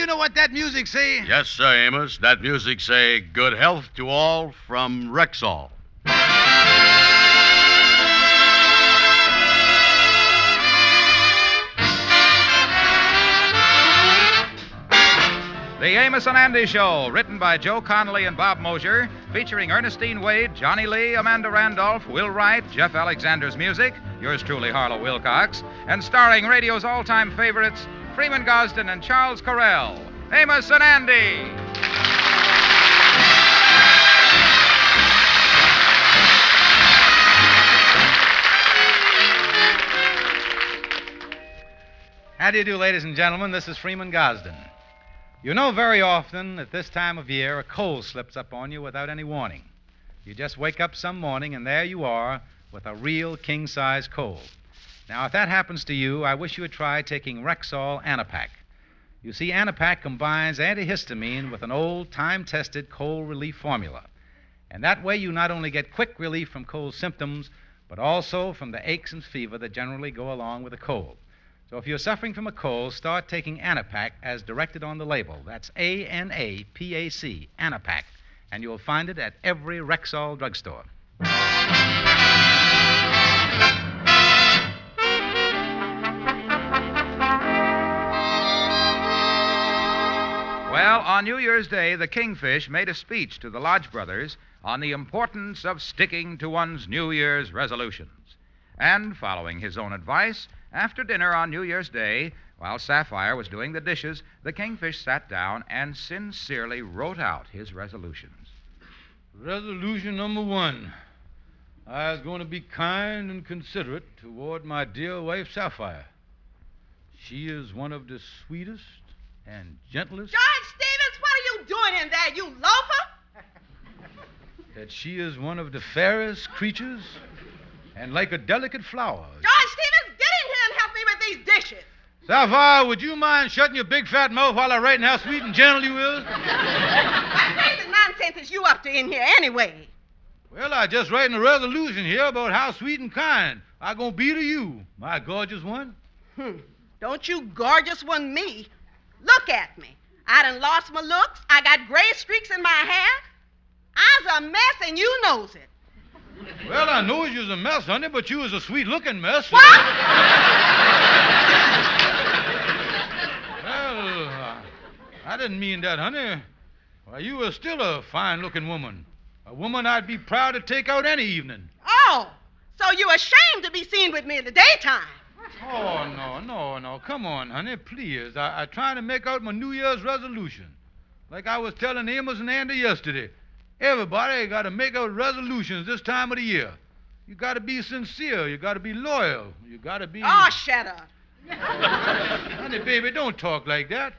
know what that music say? Yes, sir, Amos. That music say, good health to all from Rexall. The Amos and Andy Show, written by Joe Connolly and Bob Mosier, featuring Ernestine Wade, Johnny Lee, Amanda Randolph, Will Wright, Jeff Alexander's music, yours truly, Harlow Wilcox, and starring radio's all-time favorites, Freeman Gosden and Charles Correll. Amos and Andy. How do you do, ladies and gentlemen? This is Freeman Gosden. You know, very often at this time of year, a cold slips up on you without any warning. You just wake up some morning, and there you are with a real king-size cold. Now, if that happens to you, I wish you would try taking Rexall Anapac. You see, Anapac combines antihistamine with an old, time-tested cold relief formula. And that way you not only get quick relief from cold symptoms, but also from the aches and fever that generally go along with a cold. So if you're suffering from a cold, start taking Anapac as directed on the label. That's A-N-A-P-A-C, Anapac. And you'll find it at every Rexall drugstore. Well, on New Year's Day, the Kingfish made a speech to the Lodge brothers on the importance of sticking to one's New Year's resolutions. And following his own advice, after dinner on New Year's Day, while Sapphire was doing the dishes, the Kingfish sat down and sincerely wrote out his resolutions. Resolution number 1. I was going to be kind and considerate toward my dear wife, Sapphire. She is one of the sweetest and gentlest... George Stevens, what are you doing in there, you loafer? That she is one of the fairest creatures and like a delicate flower. George Stevens, get in here and help me with these dishes. Sapphire, would you mind shutting your big fat mouth while I write how sweet and gentle you is? What crazy nonsense is you up to in here anyway? Well, I just writing a resolution here about how sweet and kind I'm going to be to you, my gorgeous one. Don't you gorgeous one me. Look at me. I done lost my looks. I got gray streaks in my hair. I's a mess and you knows it. Well, I know you was a mess, honey, but you was a sweet-looking mess. What? Well, I didn't mean that, honey. Why, you were still a fine-looking woman. A woman I'd be proud to take out any evening. Oh, so you ashamed to be seen with me in the daytime. Oh, no. Come on, honey, please. I trying to make out my New Year's resolution. Like I was telling Amos and Andy yesterday. Everybody got to make out resolutions this time of the year. You got to be sincere. You got to be loyal. You got to be... Oh, shut up. Honey, baby, don't talk like that.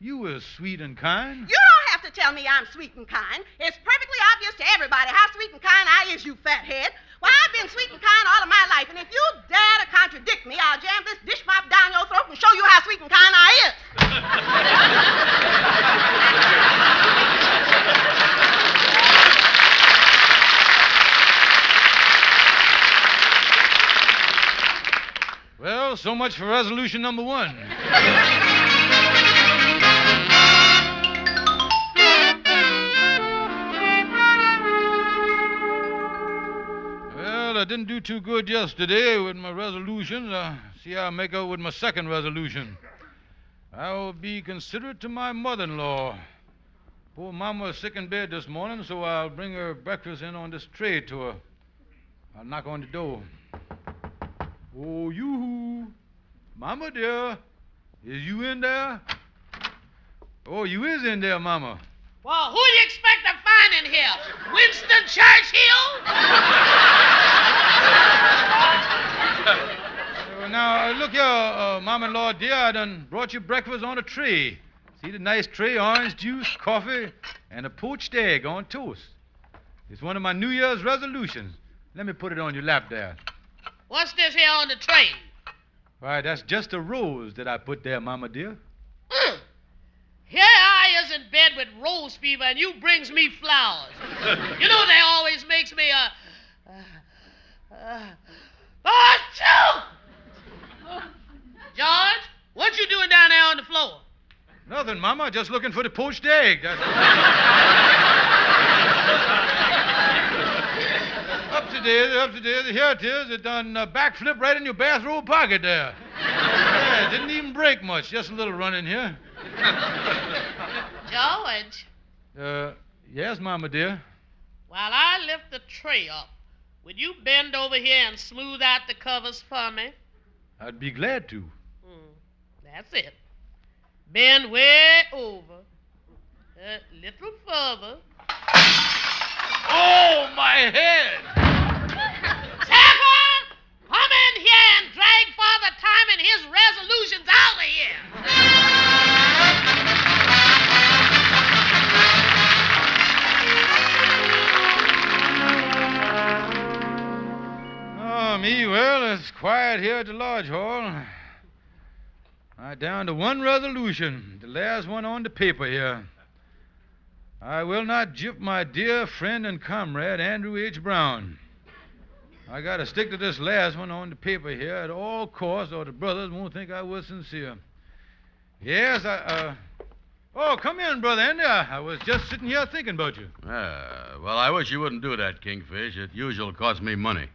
You were sweet and kind. You don't have to tell me I'm sweet and kind. It's perfectly obvious to everybody how sweet and kind I is, you fathead. Why, I've been sweet and kind all of my life, and if you dare to contradict me, I'll jam this dish mop down your throat and show you how sweet and kind I is. Well, so much for resolution number 1. Well, I didn't do too good yesterday with my resolutions. See how I make out with my second resolution. I will be considerate to my mother-in-law. Poor Mama is sick in bed this morning, so I'll bring her breakfast in on this tray to her. I'll knock on the door. Oh, you, Mama dear, is you in there? Oh, you is in there, Mama. Well, who do you expect to find in here? Winston Churchill? Now, look here, Mama-in-law dear, I done brought you breakfast on a tray. See the nice tray, orange juice, coffee, and a poached egg on toast. It's one of my New Year's resolutions. Let me put it on your lap there. What's this here on the tray? Why, that's just a rose that I put there, Mama dear. Here I is in bed with rose fever, and you brings me flowers. You know they always makes me George, what you doing down there on the floor? Nothing, doing, Mama? Just looking for the poached egg. Upstairs. Here it is. It done backflip right in your bathrobe pocket there. Yeah, it didn't even break much. Just a little run in here. George, Yes, Mama, dear. while I lift the tray up, would you bend over here and smooth out the covers for me? I'd be glad to. That's it. Bend way over. A little further. Oh, my head! Sapper, come in here and drag Father Time and his resolutions out of here. Oh, me, well, it's quiet here at the Lodge Hall. I'm down to one resolution, the last one on the paper here. I will not gyp my dear friend and comrade, Andrew H. Brown. I got to stick to this last one on the paper here at all costs, or the brothers won't think I was sincere. Yes, Oh, come in, Brother Andy. I was just sitting here thinking about you. Well, I wish you wouldn't do that, Kingfish. It usually costs me money.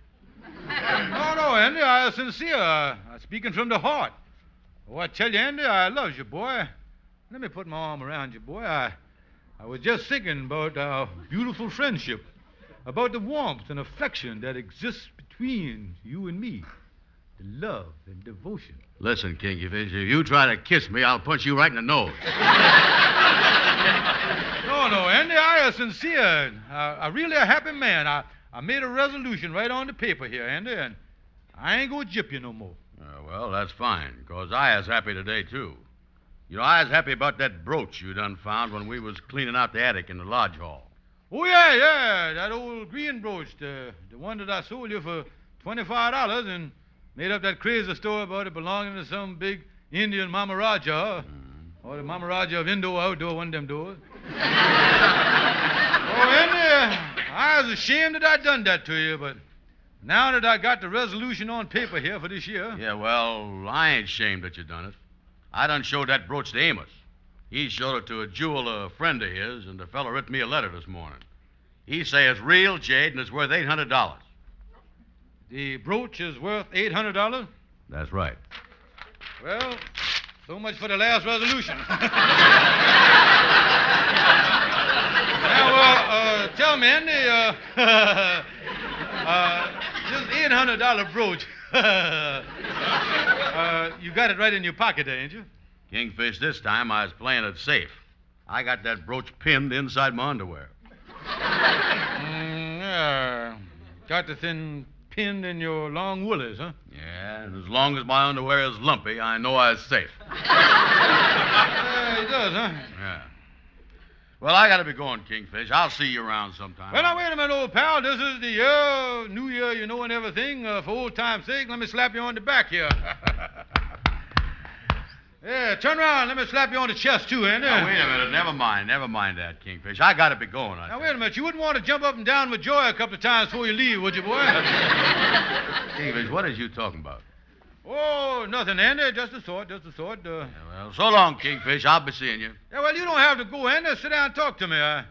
No, Andy, I was sincere. I'm speaking from the heart. Oh, I tell you, Andy, I love you, boy. Let me put my arm around you, boy. I was just thinking about our beautiful friendship, about the warmth and affection that exists between you and me, the love and devotion. Listen, Kingfish, if you try to kiss me, I'll punch you right in the nose. No, Andy, I am sincere. I'm really a happy man. I made a resolution right on the paper here, Andy, and I ain't going to gyp you no more. Well, that's fine, because I is happy today, too. You know, I was happy about that brooch you done found when we was cleaning out the attic in the lodge hall. Oh, yeah, that old green brooch, the one that I sold you for $25 and made up that crazy story about it belonging to some big Indian Mama Raja, or the Mama Raja of Indo Outdoor, one of them doors. Andy, I was ashamed that I done that to you, but now that I got the resolution on paper here for this year... Yeah, well, I ain't ashamed that you done it. I done showed that brooch to Amos. He showed it to a jeweler, a friend of his, and the fellow writ me a letter this morning. He say it's real jade and it's worth $800. The brooch is worth $800? That's right. Well, so much for the last resolution. Now, tell me, Andy, this $800 brooch, you got it right in your pocket there, ain't you? Kingfish, this time I was playing it safe. I got that brooch pinned inside my underwear. Yeah. Got the thing pinned in your long woolies, huh? Yeah, and as long as my underwear is lumpy, I know I was safe. It does, huh? Yeah. Well, I gotta be going, Kingfish. I'll see you around sometime. Well, now, wait a minute, old pal. This is the year, New Year, you know, and everything. For old time's sake, let me slap you on the back here. Yeah, turn around. Let me slap you on the chest, too, Andy. Now, wait a minute. Never mind that, Kingfish. I gotta be going. Now, wait a minute. You wouldn't want to jump up and down with joy a couple of times before you leave, would you, boy? Kingfish, what is you talking about? Oh, nothing, Andy. Just a thought. Yeah, well, so long, Kingfish. I'll be seeing you. Yeah, well, you don't have to go, Andy. Sit down and talk to me. I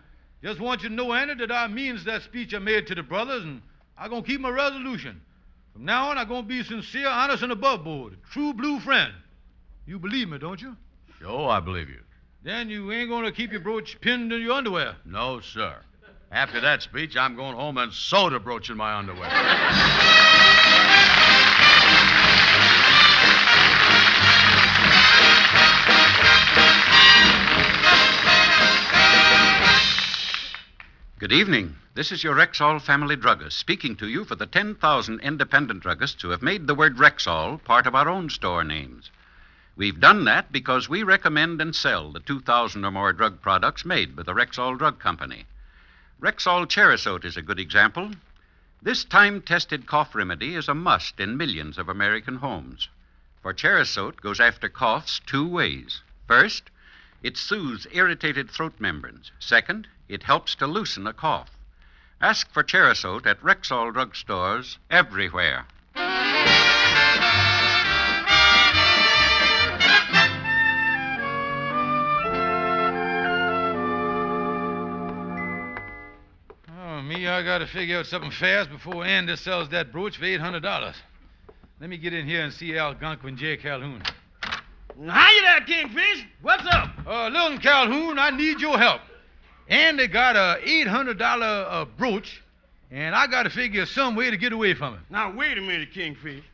just want you to know, Andy, that I means that speech I made to the brothers, and I'm going to keep my resolution. From now on, I'm going to be sincere, honest, and above board. A true blue friend. You believe me, don't you? Sure, I believe you. Then you ain't going to keep your brooch pinned in your underwear. No, sir. After that speech, I'm going home and sew the brooch in my underwear. Good evening. This is your Rexall family druggist speaking to you for the 10,000 independent druggists who have made the word Rexall part of our own store names. We've done that because we recommend and sell the 2,000 or more drug products made by the Rexall Drug Company. Rexall Cherisot is a good example. This time-tested cough remedy is a must in millions of American homes. For Cherisot goes after coughs two ways. First, it soothes irritated throat membranes. Second, it helps to loosen a cough. Ask for Cherisot at Rexall drugstores everywhere. I got to figure out something fast before Andy sells that brooch for $800. Let me get in here and see Algonquin J. Calhoun. Hiya there, Kingfish. What's up? Little Calhoun, I need your help. Andy got a $800 brooch, and I got to figure some way to get away from it. Now, wait a minute, Kingfish.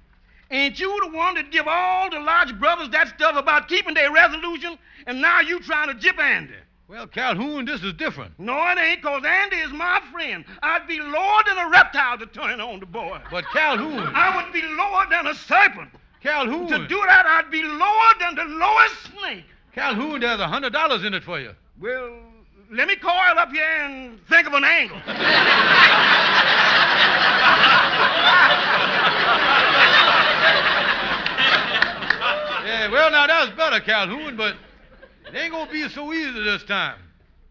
Ain't you the one that give all the Lodge brothers that stuff about keeping their resolution, and now you trying to jip Andy? Well, Calhoun, this is different. No, it ain't, because Andy is my friend. I'd be lower than a reptile to turn on the boy. But Calhoun... I would be lower than a serpent. Calhoun... To do that, I'd be lower than the lowest snake. Calhoun, there's $100 in it for you. Well, let me coil up here and think of an angle. Yeah, well, now, that's better, Calhoun, but it ain't gonna be so easy this time.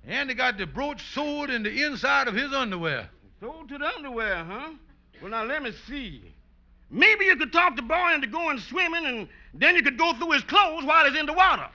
Andy got the brooch sewed in the inside of his underwear. Sewed to the underwear, huh? Well, now, let me see. Maybe you could talk the boy into going swimming, and then you could go through his clothes while he's in the water.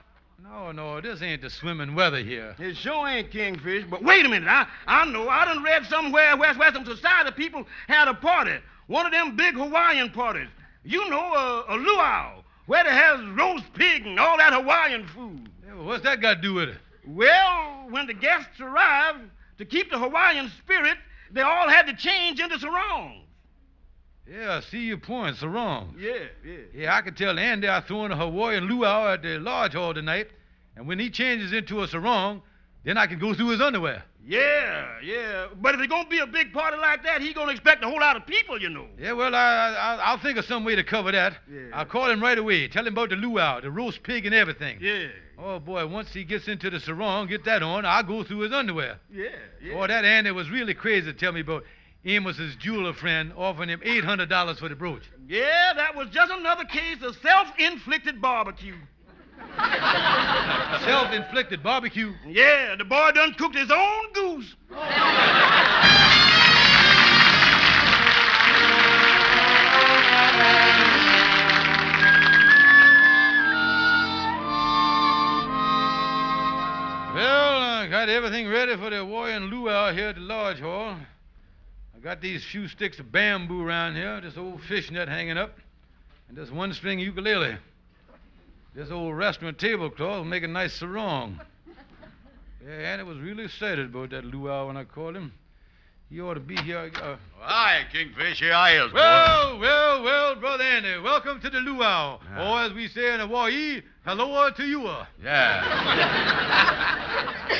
No, this ain't the swimming weather here. It sure ain't, Kingfish. But wait a minute. I know. I done read somewhere where some society people had a party. One of them big Hawaiian parties. You know, a luau, where they have roast pig and all that Hawaiian food. Yeah, well, what's that got to do with it? Well, when the guests arrived, to keep the Hawaiian spirit, they all had to change into sarongs. Yeah, I see your point. Sarong. Yeah. Yeah, I can tell Andy I threw in a Hawaiian luau at the lodge hall tonight, and when he changes into a sarong, then I can go through his underwear. Yeah. But if it's going to be a big party like that, he's going to expect a whole lot of people, you know. Yeah, well, I'll think of some way to cover that. Yeah. I'll call him right away. Tell him about the luau, the roast pig, and everything. Yeah. Oh, boy, once he gets into the sarong, get that on, I'll go through his underwear. Yeah. Boy, that Andy was really crazy to tell me about Amos's jeweler friend offering him $800 for the brooch. Yeah, that was just another case of self-inflicted barbecue. Self-inflicted barbecue? Yeah, the boy done cooked his own goose. Well, I got everything ready for the Hawaiian luau here at the lodge hall. I got these few sticks of bamboo around here, this old fishnet hanging up, and this one-string ukulele. This old restaurant tablecloth will make a nice sarong. Yeah, Andy was really excited about that luau when I called him. He ought to be here. Hi, Kingfish. Here I is, boy. Well, Brother Andy, welcome to the luau. Yeah. Or as we say in Hawaii, hello to you. Yeah.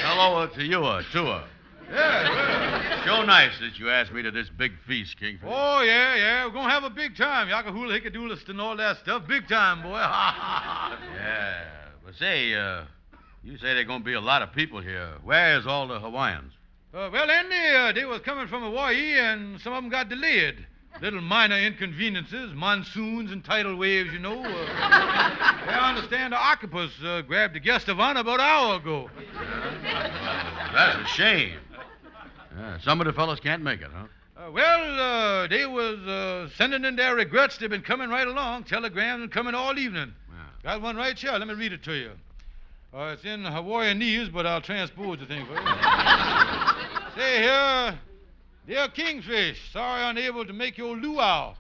Hello to you, too. Yeah, well. Sure nice that you asked me to this big feast, Kingfish. Oh, yeah. We're going to have a big time. Yakahula, hickadoolist, and all that stuff. Big time, boy. Yeah. But say, you say there's going to be a lot of people here. Where's all the Hawaiians? Well, Andy, they was coming from Hawaii, and some of them got delayed. Little minor inconveniences, monsoons and tidal waves, you know. I understand the octopus grabbed the guest of honor about an hour ago. That's a shame. Yeah, some of the fellows can't make it, huh? They was sending in their regrets. They've been coming right along. Telegrams and coming all evening. Yeah. Got one right here. Let me read it to you. It's in Hawaiianese, but I'll transpose the thing for you. Say here, dear Kingfish, sorry unable to make your luau.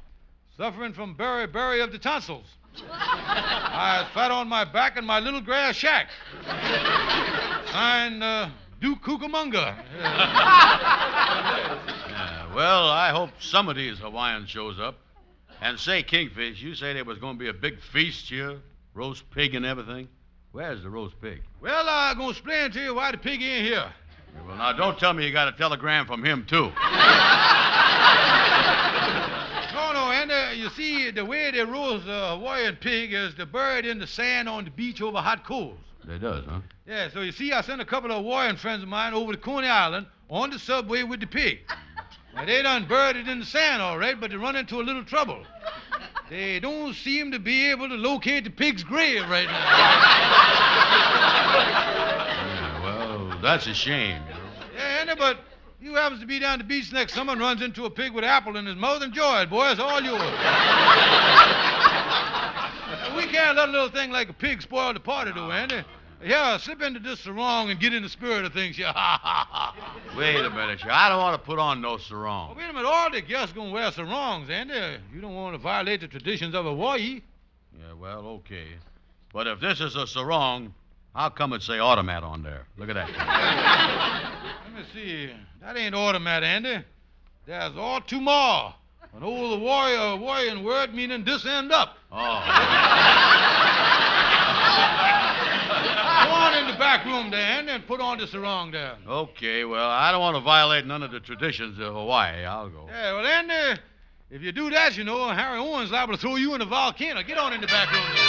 Suffering from beriberi of the tonsils. I was flat on my back in my little grass shack. Signed, Duke Cucamonga. Yeah, well, I hope some of these Hawaiians shows up. And say, Kingfish, you say there was going to be a big feast here? Roast pig and everything? Where's the roast pig? Well, I'm going to explain to you why the pig ain't here. Yeah, well, now, don't tell me you got a telegram from him, too. No, and you see, the way they roast a Hawaiian pig is to bury it in the sand on the beach over hot coals. They does, huh? Yeah, so you see, I sent a couple of Hawaiian friends of mine over to Coney Island on the subway with the pig. Now, they done buried it in the sand, all right, but they run into a little trouble. They don't seem to be able to locate the pig's grave right now. Yeah, well, that's a shame, you know. Yeah, Andy, but you happens to be down the beach next summer and runs into a pig with an apple in his mouth, enjoy it, boy. It's all yours. We can't let a little thing like a pig spoil the party, though, Andy. Yeah, slip into this sarong and get in the spirit of things here. Wait a minute, I don't want to put on no Oh, sarong. wait a minute. All the guests going to wear sarongs, Andy. You don't want to violate the traditions of Hawaii. Yeah, well, okay. But if this is a sarong, how come it say automat on there? Look at that. Let me see. That ain't automat, Andy. There's all too more. An old Hawaiian word meaning this end up. Oh. Go on in the back room there, Andy, and put on the sarong there. Okay, well, I don't want to violate none of the traditions of Hawaii. I'll go. Yeah, well, Andy, if you do that, you know, Harry Owen's liable to throw you in the volcano. Get on in the back room there.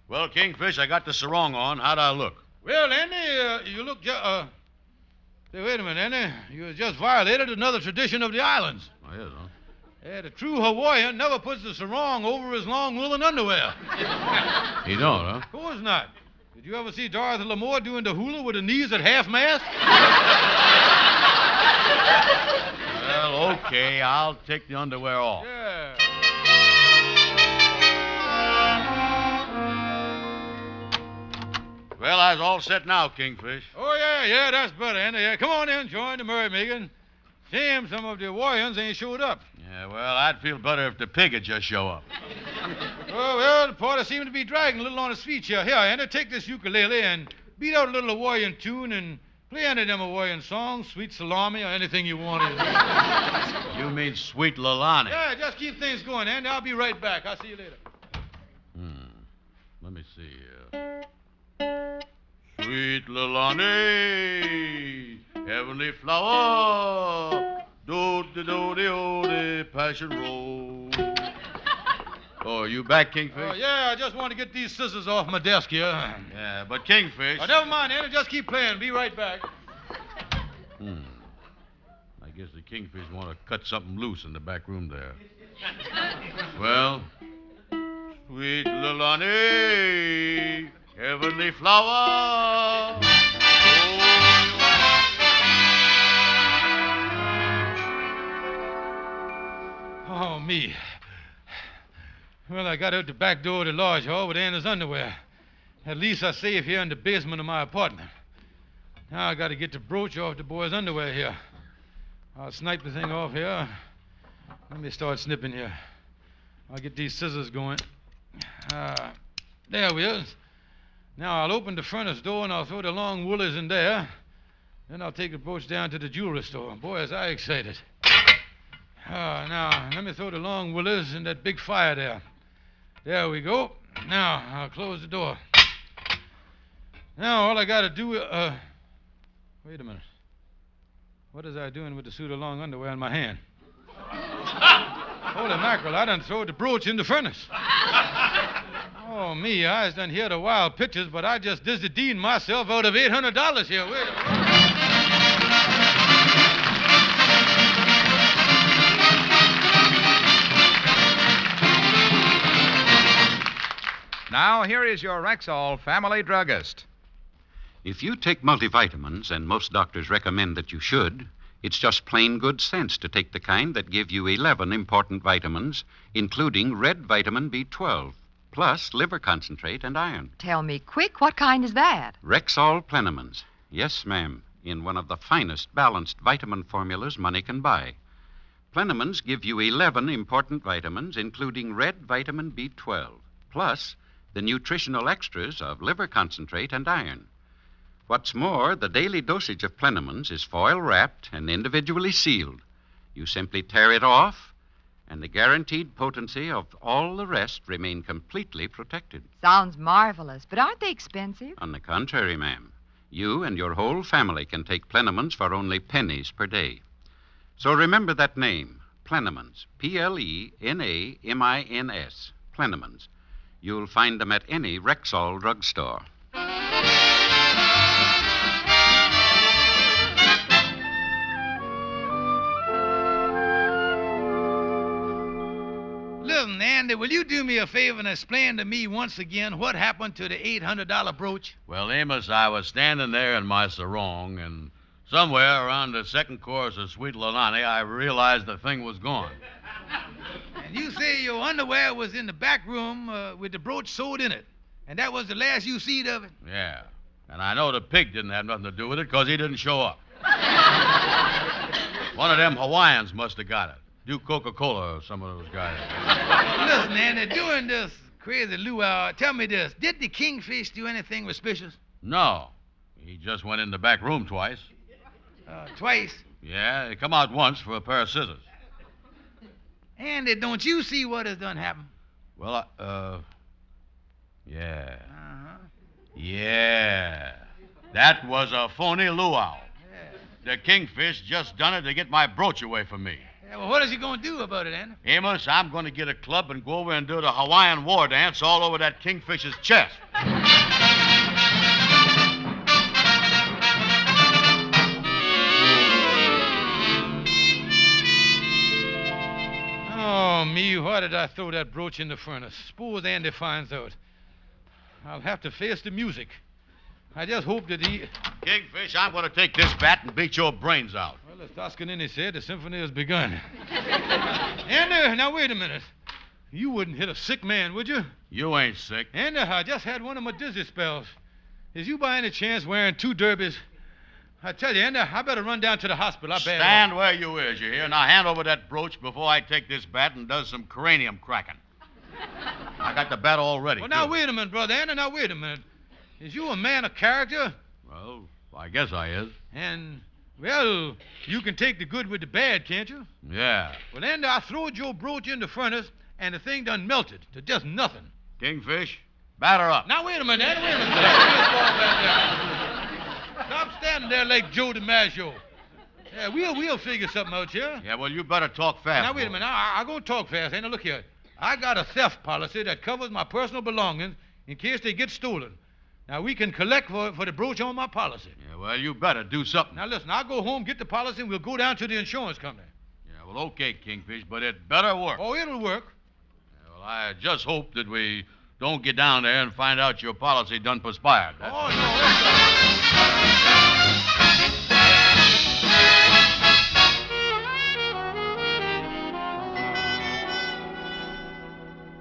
Well, Kingfish, I got the sarong on. How'd I look? Well, Andy, you look Say, wait a minute, Andy. You just violated another tradition of the islands. Oh, yes, huh? Yeah, the true Hawaiian never puts the sarong over his long woolen underwear. He don't, huh? Of course not. Did you ever see Dorothy Lamour doing the hula with her knees at half-mast? Well, okay, I'll take the underwear off. Yeah. Well, I was all set now, Kingfish. Oh, yeah, that's better, Andy. Yeah, come on in, join the merry-making. Shame some of the Hawaiians ain't showed up. Yeah, well, I'd feel better if the pig would just show up. Well, the party seemed to be dragging a little on his feet here. Here, Andy, take this ukulele and beat out a little Hawaiian tune and play any of them Hawaiian songs, Sweet Salami, or anything you want. You mean Sweet Lalani? Yeah, just keep things going, Andy. I'll be right back. I'll see you later. Let me see here. Sweet Lalani, heavenly flower, do-de-do-de-o-de, passion roll. Oh, are you back, Kingfish? Oh, yeah, I just want to get these scissors off my desk here. Yeah, but Kingfish... Oh, never mind, Andy. Just keep playing. Be right back. I guess the Kingfish want to cut something loose in the back room there. Well, sweet Lalani, heavenly flower. Oh, me. Well, I got out the back door of the lodge hall with Anna's underwear. At least I safe here in the basement of my apartment. Now I got to get the brooch off the boy's underwear here. I'll snipe the thing off here. Let me start snipping here. I'll get these scissors going. There we is. Now I'll open the furnace door and I'll throw the long woolies in there. Then I'll take the brooch down to the jewelry store. Boy, is I excited. Now, let me throw the long woolies in that big fire there. There we go. Now, I'll close the door. Now, all I got to do... Wait a minute. What is I doing with the suit of long underwear in my hand? Holy mackerel, I done throw the brooch in the furnace. Oh, me, I was done hear the wild pictures, but I just dizzy-deaned myself out of $800 here. Wait a minute. Now, here is your Rexall family druggist. If you take multivitamins, and most doctors recommend that you should, it's just plain good sense to take the kind that give you 11 important vitamins, including red vitamin B12, plus liver concentrate and iron. Tell me quick, what kind is that? Rexall Plenamins. Yes, ma'am, in one of the finest balanced vitamin formulas money can buy. Plenamins give you 11 important vitamins, including red vitamin B12, plus the nutritional extras of liver concentrate and iron. What's more, the daily dosage of Plenamins is foil-wrapped and individually sealed. You simply tear it off, and the guaranteed potency of all the rest remain completely protected. Sounds marvelous, but aren't they expensive? On the contrary, ma'am, you and your whole family can take Plenamins for only pennies per day. So remember that name, Plenamins, Plenamins, Plenamins. You'll find them at any Rexall drugstore. Listen, Andy, will you do me a favor and explain to me once again what happened to the $800 brooch? Well, Amos, I was standing there in my sarong, and somewhere around the second chorus of Sweet Lalani, I realized the thing was gone. And you say your underwear was in the back room with the brooch sewed in it. And that was the last you seen of it? Yeah. And I know the pig didn't have nothing to do with it because he didn't show up. One of them Hawaiians must have got it. Duke Coca-Cola or some of those guys. Listen, Andy, during this crazy luau, tell me this. Did the Kingfish do anything suspicious? No. He just went in the back room twice. Twice? Yeah, he come out once for a pair of scissors. Andy, don't you see what has done happened? Well, yeah. Uh-huh. Yeah. That was a phony luau. Yeah. The Kingfish just done it to get my brooch away from me. Yeah, well, what is he going to do about it, Andy? Amos, I'm going to get a club and go over and do the Hawaiian war dance all over that Kingfish's chest. Oh, me, why did I throw that brooch in the furnace? Suppose Andy finds out. I'll have to face the music. I just hope that he... Kingfish, I'm going to take this bat and beat your brains out. Well, as Toscanini said, the symphony has begun. Andy, now wait a minute. You wouldn't hit a sick man, would you? You ain't sick. Andy, I just had one of my dizzy spells. Is you by any chance wearing two derbies? I tell you, Andy, I better run down to the hospital. Stand where you is, you hear? Now hand over that brooch before I take this bat and does some cranium cracking. I got the bat all ready. Well, now wait a minute, brother Andy. Now wait a minute. Is you a man of character? Well, I guess I is. And, well, you can take the good with the bad, can't you? Yeah. Well, Andy, I throwed your brooch in the furnace, and the thing done melted to just nothing. Kingfish, batter up. Now, wait a minute, Andy, wait a minute. Stop standing there like Joe DiMaggio. Yeah, we'll figure something out here. Yeah, well, you better talk fast. Now, wait a minute. I'm going to talk fast. Andy, look here. I got a theft policy that covers my personal belongings in case they get stolen. Now, we can collect for the brooch on my policy. Yeah, well, you better do something. Now, listen, I'll go home, get the policy, and we'll go down to the insurance company. Yeah, well, okay, Kingfish, but it better work. Oh, it'll work. Yeah, well, I just hope that we don't get down there and find out your policy done perspired. That's Oh, no.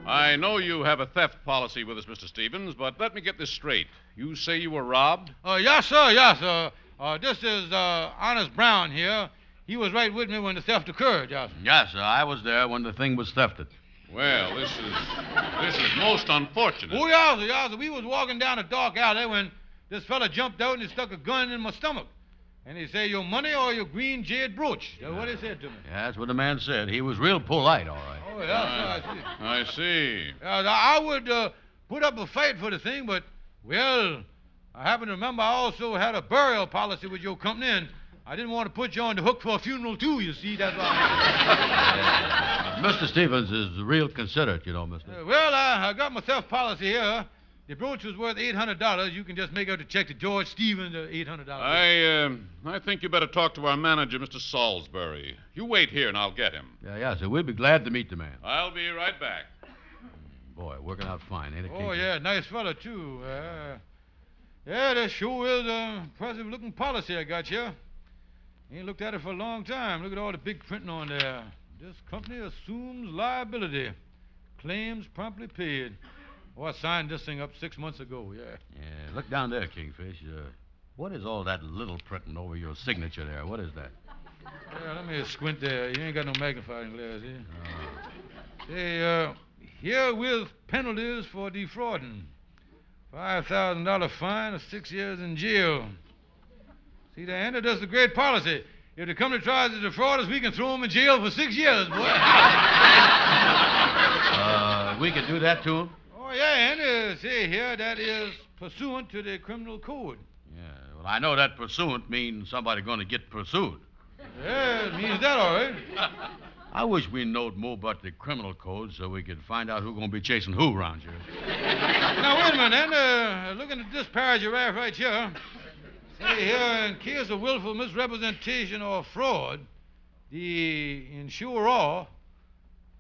I know you have a theft policy with us, Mr. Stevens, but let me get this straight. You say you were robbed? Yes, sir, yes, sir. This is Honest Brown here. He was right with me when the theft occurred, yes. Yes, sir. I was there when the thing was thefted. Well, this is most unfortunate. Oh, yes, sir, yes, sir. We was walking down a dark alley when this fella jumped out and he stuck a gun in my stomach. And he said, your money or your green jade brooch? That's what he said to me. Yeah, that's what the man said. He was real polite, all right. Oh, yes, sir, I see. I see. I would put up a fight for the thing, but, well, I happen to remember I also had a burial policy with your company, and I didn't want to put you on the hook for a funeral, too, you see. That's why. Mr. Stevens is real considerate, you know, mister. Well, I got my theft policy here. The brooch was worth $800. You can just make out the check to George Stevens, $800. I think you better talk to our manager, Mr. Salisbury. You wait here, and I'll get him. Yeah, so we'd be glad to meet the man. I'll be right back. Boy, working out fine, ain't it, Oh, Kingfish? yeah, nice fella, too. Yeah, that sure is a impressive-looking policy I got here. Ain't looked at it for a long time. Look at all the big printing on there. This company assumes liability. Claims promptly paid. Oh, I signed this thing up 6 months ago, yeah. Yeah, look down there, Kingfish. What is all that little printing over your signature there? What is that? Yeah, let me squint there. You ain't got no magnifying glass here. Say, herewith penalties for defrauding. $5,000 fine or 6 years in jail. See, the Andy, that's the great policy. If the company tries to defraud us, we can throw them in jail for 6 years, boy. We can do that to him? Oh, yeah, Andy, see here, that is pursuant to the criminal code. Yeah, well, I know that pursuant means somebody going to get pursued. Yeah, it means that, all right. I wish we knowed more about the criminal code so we could find out who's going to be chasing who around here. Now, wait a minute, Andy. Looking at this paragraph right here. Say here, in case of willful misrepresentation or fraud, the insurer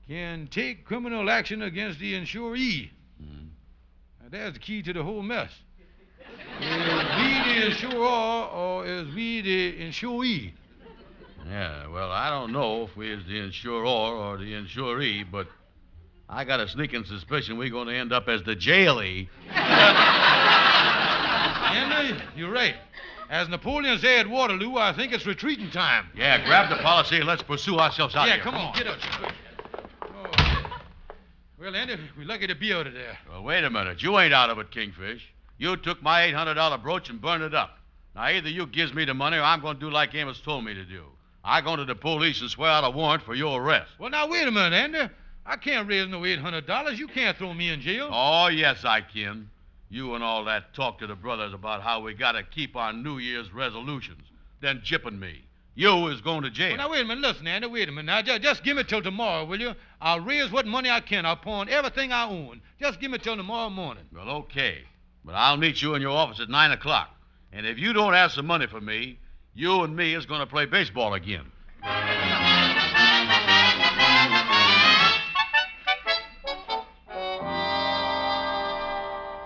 can take criminal action against the insuree. Now, there's the key to the whole mess. Is we the insurer or is we the insuree? Yeah, well, I don't know if we is the insurer or the insuree, but I got a sneaking suspicion we're going to end up as the jailee. Henry, you're right. As Napoleon said at Waterloo, I think it's retreating time. Yeah, grab the policy and let's pursue ourselves out here. Yeah, come on, get up. Oh. Well, Andy, we're lucky to be out of there. Well, wait a minute. You ain't out of it, Kingfish. You took my $800 brooch and burned it up. Now, either you gives me the money or I'm going to do like Amos told me to do. I go to the police and swear out a warrant for your arrest. Well, now, wait a minute, Andy. I can't raise no $800. You can't throw me in jail. Oh, yes, I can. You and all that talk to the brothers about how we got to keep our New Year's resolutions, then jipping me. You is going to jail. Well, now, wait a minute. Listen, Andy, wait a minute. Now, just give me till tomorrow, will you? I'll raise what money I can. I'll pawn everything I own. Just give me till tomorrow morning. Well, okay. But I'll meet you in your office at 9 o'clock. And if you don't have some money for me, you and me is going to play baseball again.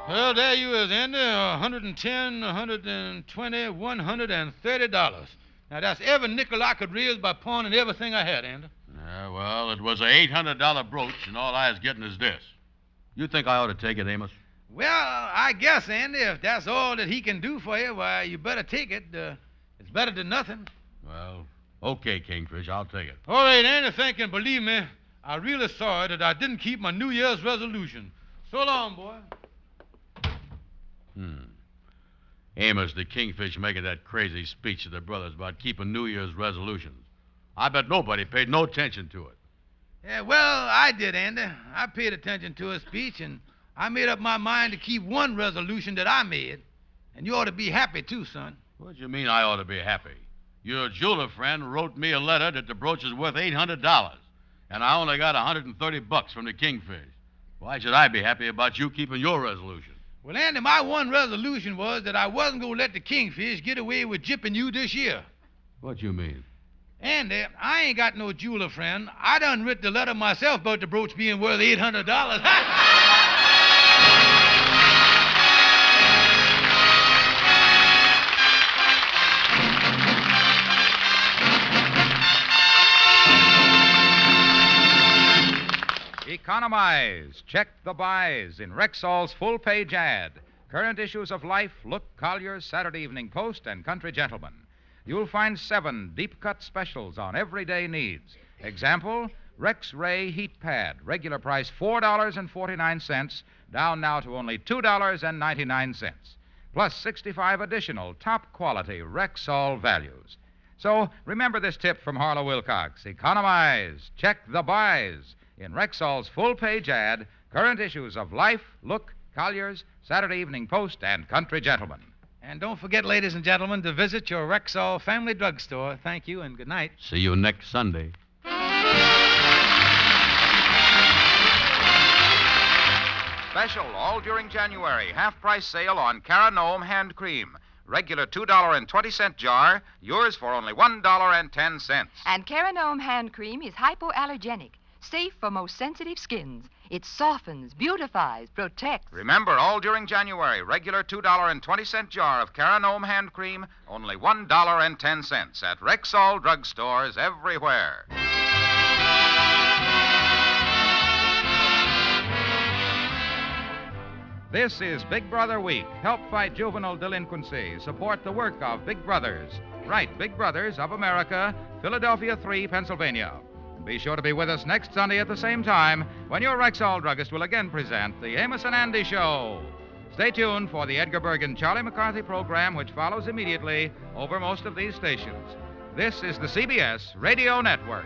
Well, there you is, Andy. $110, $120, $130. Now, that's every nickel I could raise by pawning everything I had, Andy. Well, it was an $800 brooch, and all I was getting is this. You think I ought to take it, Amos? Well, I guess, Andy, if that's all that he can do for you, why, you better take it. It's better than nothing. Well, okay, Kingfish, I'll take it. All right, Andy, thank you. And believe me, I'm really sorry that I didn't keep my New Year's resolution. So long, boy. Amos, the Kingfish, making that crazy speech to the brothers about keeping New Year's resolutions. I bet nobody paid no attention to it. Yeah, well, I did, Andy. I paid attention to his speech, and I made up my mind to keep one resolution that I made. And you ought to be happy, too, son. What do you mean I ought to be happy? Your jeweler friend wrote me a letter that the brooch is worth $800, and I only got $130 from the Kingfish. Why should I be happy about you keeping your resolution? Well, Andy, my one resolution was that I wasn't going to let the Kingfish get away with jipping you this year. What you mean? Andy, I ain't got no jeweler friend. I done writ the letter myself about the brooch being worth $800. Economize. Check the buys in Rexall's full-page ad. Current issues of Life, Look, Collier's, Saturday Evening Post, and Country Gentleman. You'll find 7 deep-cut specials on everyday needs. Example, Rex Ray Heat Pad. Regular price $4.49, down now to only $2.99. Plus 65 additional top-quality Rexall values. So remember this tip from Harlow Wilcox. Economize. Check the buys in Rexall's full-page ad, current issues of Life, Look, Collier's, Saturday Evening Post, and Country Gentleman. And don't forget, ladies and gentlemen, to visit your Rexall Family Drugstore. Thank you and good night. See you next Sunday. Special all during January. Half-price sale on Caranome Hand Cream. Regular $2.20 jar, yours for only $1.10. And Caranome hand cream is hypoallergenic, safe for most sensitive skins. It softens, beautifies, protects. Remember, all during January, regular $2.20 jar of Caranome hand cream, only $1.10 at Rexall drugstores everywhere. This is Big Brother Week. Help fight juvenile delinquency. Support the work of Big Brothers. Write Big Brothers of America, Philadelphia 3, Pennsylvania. Be sure to be with us next Sunday at the same time when your Rexall druggist will again present the Amos and Andy Show. Stay tuned for the Edgar Bergen Charlie McCarthy program, which follows immediately over most of these stations. This is the CBS Radio Network.